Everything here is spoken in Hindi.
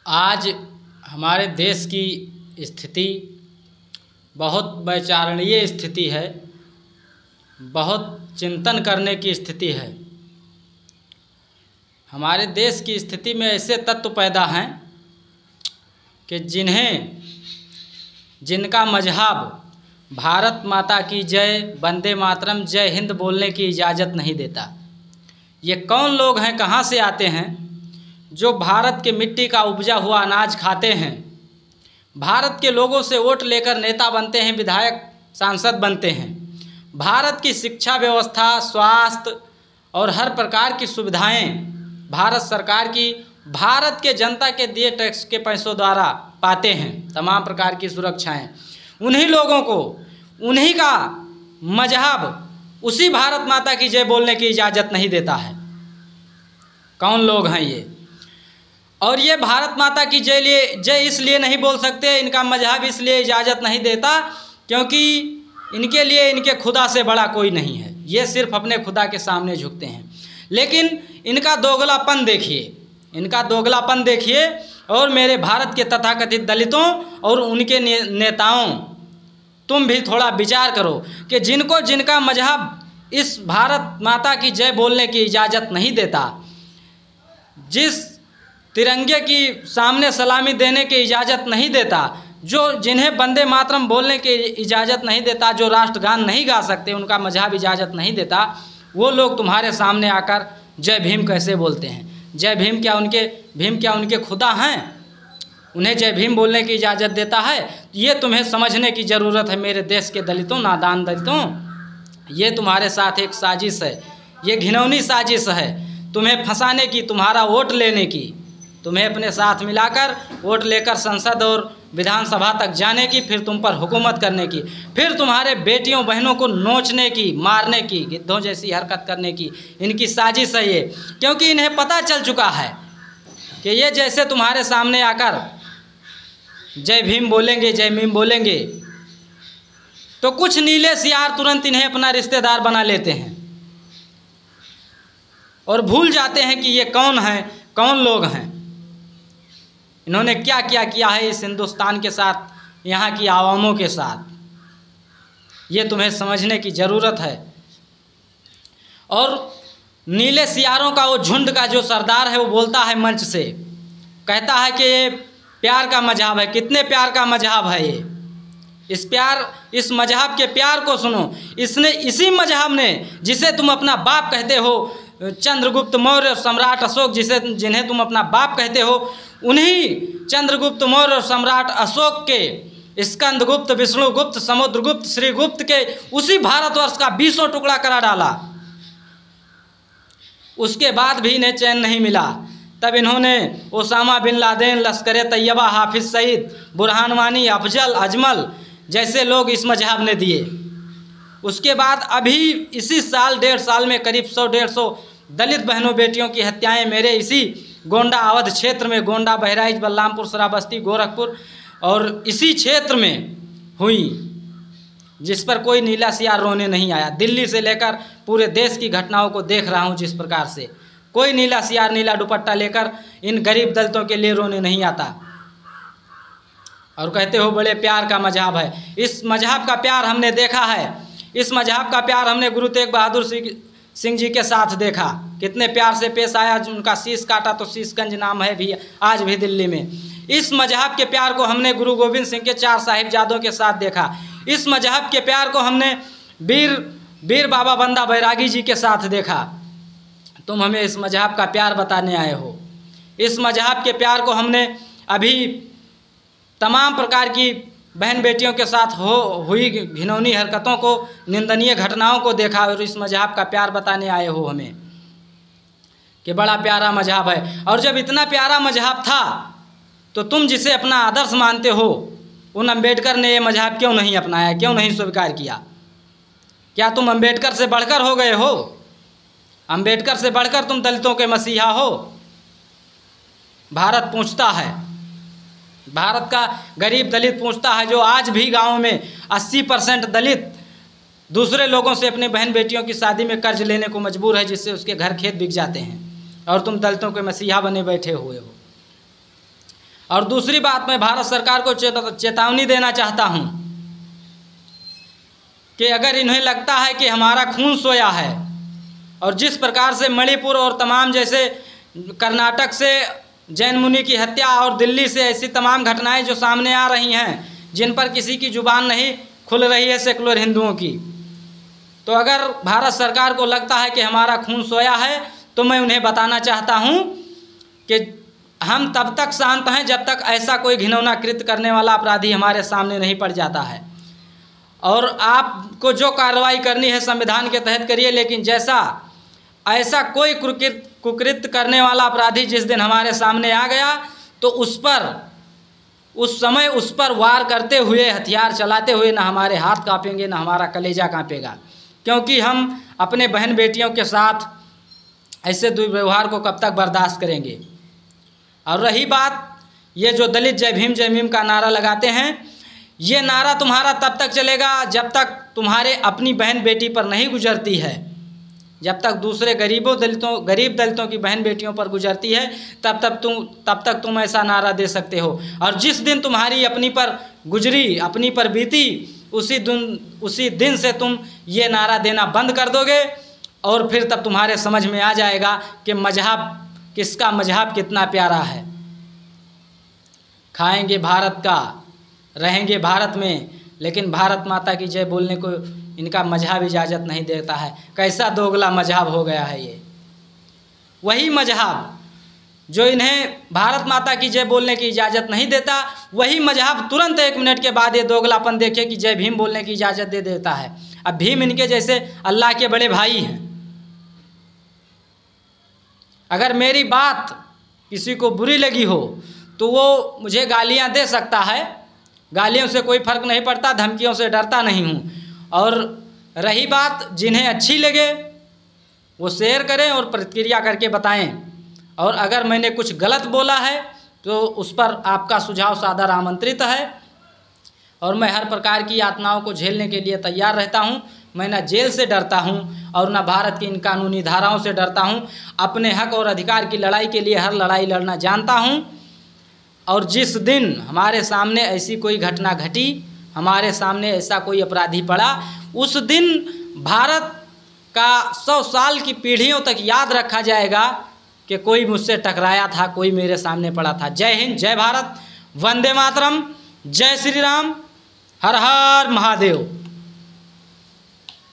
आज हमारे देश की स्थिति बहुत वैचारणीय स्थिति है, बहुत चिंतन करने की स्थिति है। हमारे देश की स्थिति में ऐसे तत्व पैदा हैं कि जिनका मजहब भारत माता की जय, वंदे मातरम, जय हिंद बोलने की इजाज़त नहीं देता। ये कौन लोग हैं, कहाँ से आते हैं, जो भारत के मिट्टी का उपजा हुआ अनाज खाते हैं, भारत के लोगों से वोट लेकर नेता बनते हैं, विधायक सांसद बनते हैं, भारत की शिक्षा व्यवस्था, स्वास्थ्य और हर प्रकार की सुविधाएं भारत सरकार की, भारत के जनता के दिए टैक्स के पैसों द्वारा पाते हैं, तमाम प्रकार की सुरक्षाएं। उन्हीं लोगों को, उन्हीं का मजहब उसी भारत माता की जय बोलने की इजाज़त नहीं देता है। कौन लोग हैं ये? और ये भारत माता की जय इसलिए नहीं बोल सकते, इनका मजहब इसलिए इजाज़त नहीं देता क्योंकि इनके लिए इनके खुदा से बड़ा कोई नहीं है। ये सिर्फ अपने खुदा के सामने झुकते हैं। लेकिन इनका दोगलापन देखिए, इनका दोगलापन देखिए। और मेरे भारत के तथाकथित दलितों और उनके नेताओं, तुम भी थोड़ा विचार करो कि जिनका मजहब इस भारत माता की जय बोलने की इजाज़त नहीं देता, जिस तिरंगे की सामने सलामी देने की इजाज़त नहीं देता, जिन्हें वंदे मातरम बोलने की इजाज़त नहीं देता, जो राष्ट्रगान नहीं गा सकते, उनका मजहब इजाज़त नहीं देता, वो लोग तुम्हारे सामने आकर जय भीम कैसे बोलते हैं? जय भीम क्या उनके खुदा हैं? उन्हें जय भीम बोलने की इजाज़त देता है? ये तुम्हें समझने की ज़रूरत है मेरे देश के दलितों, नादान दलितों। ये तुम्हारे साथ एक साजिश है, ये घिनौनी साजिश है तुम्हें फंसाने की, तुम्हारा वोट लेने की, तुम्हें अपने साथ मिलाकर वोट लेकर संसद और विधानसभा तक जाने की, फिर तुम पर हुकूमत करने की, फिर तुम्हारे बेटियों बहनों को नोचने की, मारने की, गिद्धों जैसी हरकत करने की इनकी साजिश है ये। क्योंकि इन्हें पता चल चुका है कि ये जैसे तुम्हारे सामने आकर जय भीम बोलेंगे, जय भीम बोलेंगे, तो कुछ नीले सियार तुरंत इन्हें अपना रिश्तेदार बना लेते हैं और भूल जाते हैं कि ये कौन है, कौन लोग हैं, इन्होंने क्या क्या किया है इस हिंदुस्तान के साथ, यहाँ की आवामों के साथ। ये तुम्हें समझने की ज़रूरत है। और नीले सियारों का वो झुंड का जो सरदार है, वो बोलता है मंच से, कहता है कि ये प्यार का मजहब है। कितने प्यार का मजहब है ये? इस मजहब के प्यार को सुनो। इसी मजहब ने, जिसे तुम अपना बाप कहते हो, चंद्रगुप्त मौर्य, सम्राट अशोक, जिन्हें तुम अपना बाप कहते हो, उन्हीं चंद्रगुप्त मौर्य और सम्राट अशोक के स्कंदगुप्त, विष्णुगुप्त, समुद्रगुप्त, श्रीगुप्त के उसी भारतवर्ष का 20 टुकड़ा करा डाला। उसके बाद भी इन्हें चैन नहीं मिला। तब इन्होंने ओसामा बिन लादेन, लश्कर तैयबा, हाफिज सईद, बुरहान वानी, अफजल, अजमल जैसे लोग इस मजहब ने दिए। उसके बाद अभी इसी साल, 1.5 साल में करीब 100-150 दलित बहनों बेटियों की हत्याएं मेरे इसी गोंडा अवध क्षेत्र में, गोंडा, बहराइच, बलरामपुर, श्रावस्ती, गोरखपुर और इसी क्षेत्र में हुई, जिस पर कोई नीला सियार रोने नहीं आया। दिल्ली से लेकर पूरे देश की घटनाओं को देख रहा हूं, जिस प्रकार से कोई नीला सियार, नीला दुपट्टा लेकर इन गरीब दलितों के लिए रोने नहीं आता। और कहते हो बड़े प्यार का मजहब है। इस मजहब का प्यार हमने देखा है। इस मजहब का प्यार हमने गुरु तेग बहादुर सिंह जी के साथ देखा, कितने प्यार से पेश आया। उनका शीश काटा तो शीशगंज नाम है भी आज भी दिल्ली में। इस मजहब के प्यार को हमने गुरु गोविंद सिंह के 4 साहिबजादों के साथ देखा। इस मजहब के प्यार को हमने वीर बाबा बंदा बैरागी जी के साथ देखा। तुम हमें इस मजहब का प्यार बताने आए हो। इस मजहब के प्यार को हमने अभी तमाम प्रकार की बहन बेटियों के साथ हुई घिनौनी हरकतों को, निंदनीय घटनाओं को देखा, और इस मजहब का प्यार बताने आए हो हमें कि बड़ा प्यारा मजहब है। और जब इतना प्यारा मजहब था तो तुम जिसे अपना आदर्श मानते हो, उन अम्बेडकर ने ये मजहब क्यों नहीं अपनाया, क्यों नहीं स्वीकार किया? क्या तुम अम्बेडकर से बढ़कर हो गए हो? अम्बेडकर से बढ़कर तुम दलितों के मसीहा हो? भारत पूछता है, भारत का गरीब दलित पूछता है, जो आज भी गाँव में 80% दलित दूसरे लोगों से अपनी बहन बेटियों की शादी में कर्ज लेने को मजबूर है, जिससे उसके घर खेत बिक जाते हैं, और तुम दलितों के मसीहा बने बैठे हुए हो। और दूसरी बात, मैं भारत सरकार को चेतावनी देना चाहता हूं कि अगर इन्हें लगता है कि हमारा खून सोया है, और जिस प्रकार से मणिपुर और तमाम जैसे कर्नाटक से जैन मुनि की हत्या और दिल्ली से ऐसी तमाम घटनाएं जो सामने आ रही हैं जिन पर किसी की जुबान नहीं खुल रही है सेकुलर हिंदुओं की, तो अगर भारत सरकार को लगता है कि हमारा खून सोया है तो मैं उन्हें बताना चाहता हूं कि हम तब तक शांत हैं जब तक ऐसा कोई घिनौना कृत्य करने वाला अपराधी हमारे सामने नहीं पड़ जाता है। और आपको जो कार्रवाई करनी है संविधान के तहत करिए, लेकिन ऐसा कोई कुकृत्य करने वाला अपराधी जिस दिन हमारे सामने आ गया तो उस समय उस पर वार करते हुए, हथियार चलाते हुए ना हमारे हाथ कांपेंगे ना हमारा कलेजा कांपेगा, क्योंकि हम अपने बहन बेटियों के साथ ऐसे दुर्व्यवहार को कब तक बर्दाश्त करेंगे। और रही बात ये जो दलित जय भीम का नारा लगाते हैं, ये नारा तुम्हारा तब तक चलेगा जब तक तुम्हारे अपनी बहन बेटी पर नहीं गुजरती है। जब तक दूसरे गरीब दलितों की बहन बेटियों पर गुजरती है तब तक तुम ऐसा नारा दे सकते हो। और जिस दिन तुम्हारी अपनी पर गुजरी, अपनी पर बीती, उसी दिन से तुम ये नारा देना बंद कर दोगे, और फिर तब तुम्हारे समझ में आ जाएगा कि किसका मजहब कितना प्यारा है। खाएंगे भारत का, रहेंगे भारत में, लेकिन भारत माता की जय बोलने को इनका मजहब इजाज़त नहीं देता है। कैसा दोगला मजहब हो गया है ये। वही मजहब जो इन्हें भारत माता की जय बोलने की इजाज़त नहीं देता, वही मजहब तुरंत 1 मिनट के बाद ये दोगलापन देखिए कि जय भीम बोलने की इजाज़त दे देता है। अब भीम इनके जैसे अल्लाह के बड़े भाई हैं। अगर मेरी बात किसी को बुरी लगी हो तो वो मुझे गालियां दे सकता है, गालियों से कोई फ़र्क नहीं पड़ता, धमकियों से डरता नहीं हूँ। और रही बात, जिन्हें अच्छी लगे वो शेयर करें और प्रतिक्रिया करके बताएं। और अगर मैंने कुछ गलत बोला है तो उस पर आपका सुझाव सादर आमंत्रित है। और मैं हर प्रकार की यातनाओं को झेलने के लिए तैयार रहता हूँ। मैं ना जेल से डरता हूँ और ना भारत की इन कानूनी धाराओं से डरता हूँ। अपने हक और अधिकार की लड़ाई के लिए हर लड़ाई लड़ना जानता हूँ। और जिस दिन हमारे सामने ऐसी कोई घटना घटी, हमारे सामने ऐसा कोई अपराधी पड़ा, उस दिन भारत का 100 साल की पीढ़ियों तक याद रखा जाएगा कि कोई मुझसे टकराया था, कोई मेरे सामने पड़ा था। जय हिंद, जय भारत, वंदे मातरम, जय श्री राम, हर हर महादेव।